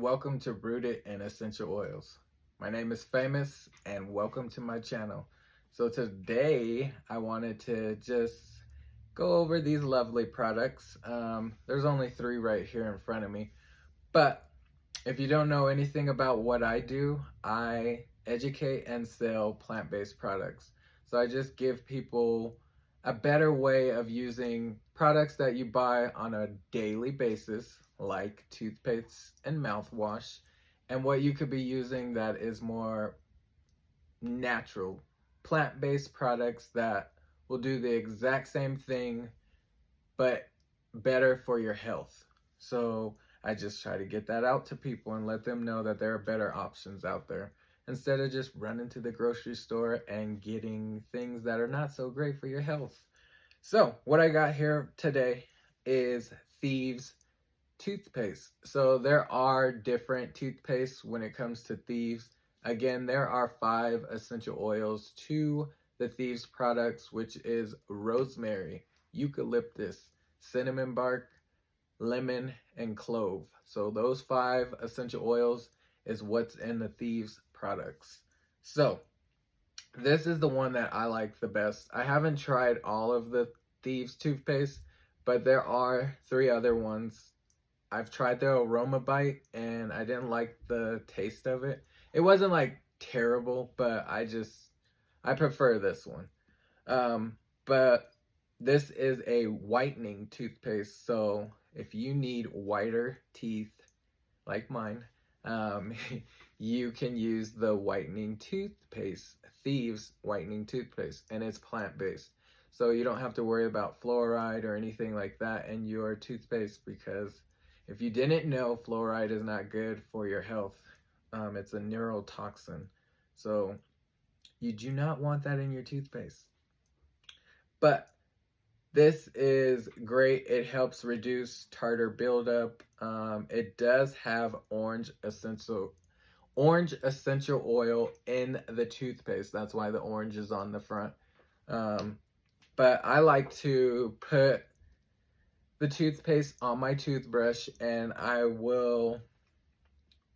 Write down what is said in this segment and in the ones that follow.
and welcome to Rooted in Essential Oils. My name is Famous and welcome to my channel. So today I wanted to just go over these lovely products. There's only 3 right here in front of me, but if you don't know anything about what I do, I educate and sell plant-based products. So I just give people a better way of using products that you buy on a daily basis, like toothpaste and mouthwash, and what you could be using that is more natural, plant-based products that will do the exact same thing, but better for your health. So I just try to get that out to people and let them know that there are better options out there instead of just running to the grocery store and getting things that are not so great for your health. So what I got here today is Thieves toothpaste. So there are different toothpastes when it comes to Thieves. Again, there are 5 essential oils to the Thieves products, which is rosemary, eucalyptus, cinnamon bark, lemon, and clove. So those 5 essential oils is what's in the Thieves products. So this is the one that I like the best. I haven't tried all of the Thieves toothpaste, but there are 3 other ones. I've tried their aroma bite and I didn't like the taste of it. It wasn't like terrible, but I prefer this one. But this is a whitening toothpaste, so if you need whiter teeth like mine, you can use the whitening toothpaste, Thieves whitening toothpaste, and it's plant-based. So you don't have to worry about fluoride or anything like that in your toothpaste, because if you didn't know, fluoride is not good for your health. It's a neurotoxin. So you do not want that in your toothpaste. But this is great. It helps reduce tartar buildup. It does have orange essential oil in the toothpaste. That's why the orange is on the front. But I like to put the toothpaste on my toothbrush and I will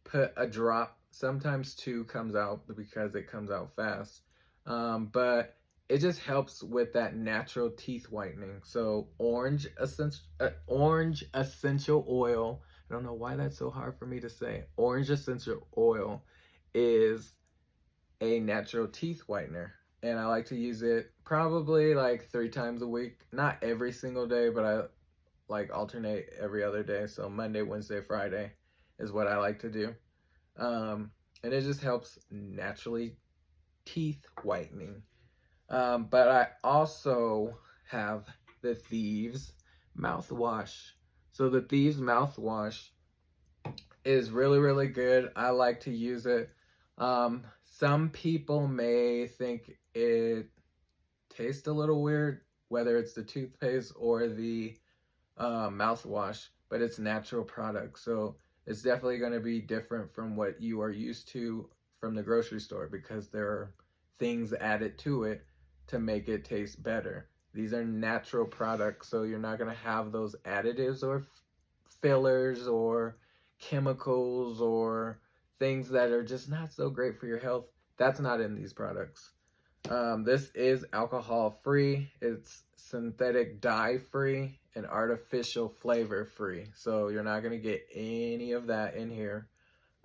put a drop. Sometimes 2 comes out because it comes out fast. But it just helps with that natural teeth whitening. So orange essential oil. I don't know why that's so hard for me to say. Orange essential oil is a natural teeth whitener, and I like to use it probably like 3 times a week. Not every single day, but I like alternate every other day. So Monday, Wednesday, Friday is what I like to do. And it just helps naturally teeth whitening. But I also have the Thieves mouthwash. So the Thieves mouthwash is really, really good. I like to use it. Some people may think it tastes a little weird, whether it's the toothpaste or the mouthwash, but it's natural product. So it's definitely going to be different from what you are used to from the grocery store, because there are things added to it to make it taste better. These are natural products, so you're not going to have those additives or fillers or chemicals or things that are just not so great for your health. That's not in these products. This is alcohol free, it's synthetic dye free, and artificial flavor free. So you're not going to get any of that in here.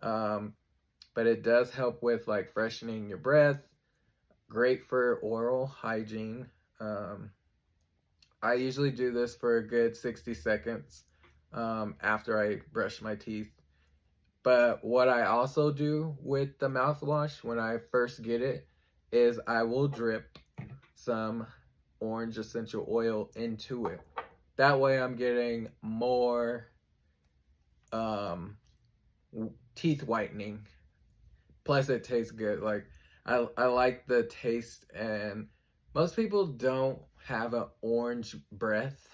But it does help with like freshening your breath. Great for oral hygiene. I usually do this for a good 60 seconds after I brush my teeth. But what I also do with the mouthwash when I first get it is I will drip some orange essential oil into it. That way I'm getting more teeth whitening. Plus it tastes good. Like I like the taste, and most people don't have an orange breath.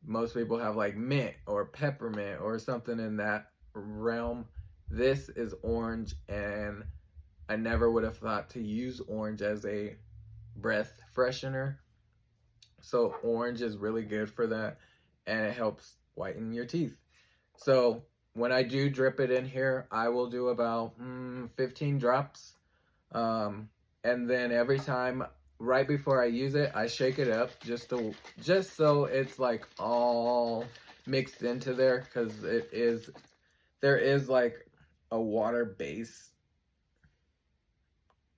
Most people have like mint or peppermint or something in that realm. This is orange, and I never would have thought to use orange as a breath freshener. So orange is really good for that, and it helps whiten your teeth. So when I do drip it in here, I will do about 15 drops. And then every time, right before I use it, I shake it up just so it's like all mixed into there, because there is like a water base.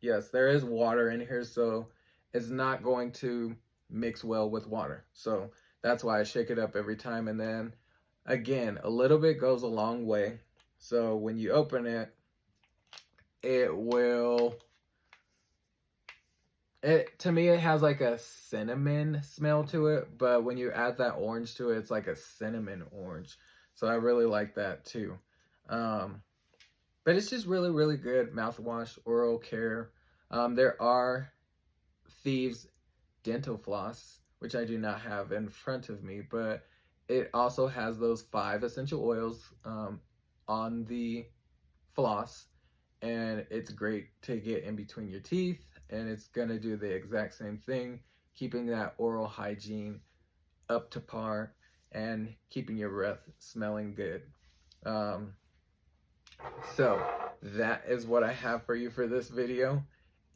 Yes, there is water in here, so it's not going to mix well with water. So that's why I shake it up every time. And then again, a little bit goes a long way. So when you open it, to me, it has like a cinnamon smell to it, but when you add that orange to it, it's like a cinnamon orange. So I really like that too. But it's just really, really good mouthwash, oral care. There are Thieves dental floss, which I do not have in front of me, but it also has those 5 essential oils on the floss, and it's great to get in between your teeth, and it's gonna do the exact same thing, keeping that oral hygiene up to par and keeping your breath smelling good. So that is what I have for you for this video.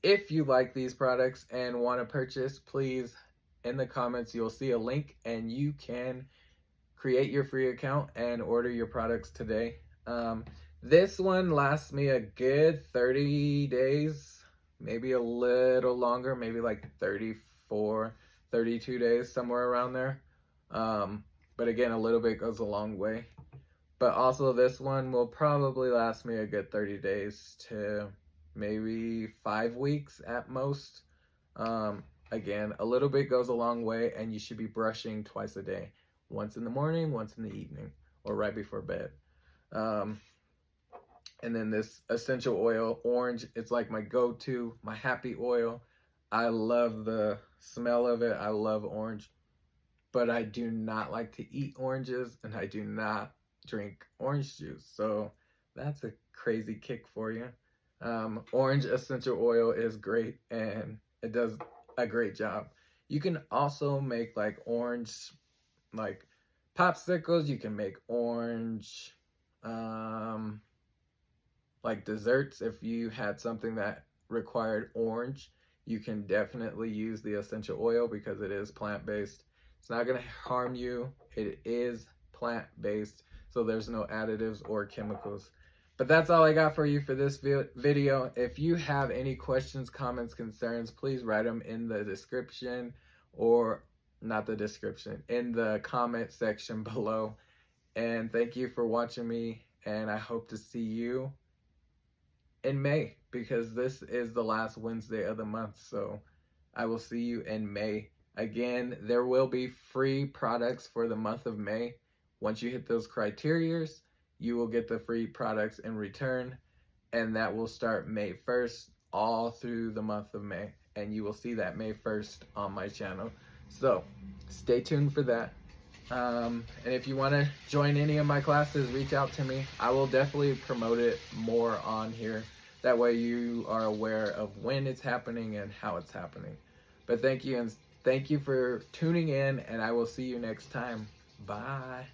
If you like these products and want to purchase, please, in the comments, you'll see a link and you can create your free account and order your products today. This one lasts me a good 30 days, maybe a little longer, maybe like 34, 32 days, somewhere around there. But again, a little bit goes a long way. But also this one will probably last me a good 30 days to maybe 5 weeks at most. Again, a little bit goes a long way, and you should be brushing twice a day. Once in the morning, once in the evening, or right before bed. And then this essential oil, orange, it's like my go-to, my happy oil. I love the smell of it. I love orange. But I do not like to eat oranges, and I do not drink orange juice. So that's a crazy kick for you. Orange essential oil is great, and it does a great job. You can also make like orange, like popsicles. You can make orange, like desserts. If you had something that required orange, you can definitely use the essential oil because it is plant-based. It's not going to harm you. It is plant-based, so there's no additives or chemicals. But that's all I got for you for this video. If you have any questions, comments, concerns, please write them in the description, or not the description, in the comment section below. And thank you for watching me, and I hope to see you in May, because this is the last Wednesday of the month. So I will see you in May. Again, there will be free products for the month of May. Once you hit those criterias, you will get the free products in return, and that will start May 1st all through the month of May, and you will see that May 1st on my channel. So stay tuned for that. And if you want to join any of my classes, reach out to me. I will definitely promote it more on here. That way you are aware of when it's happening and how it's happening. But thank you, and thank you for tuning in, and I will see you next time. Bye.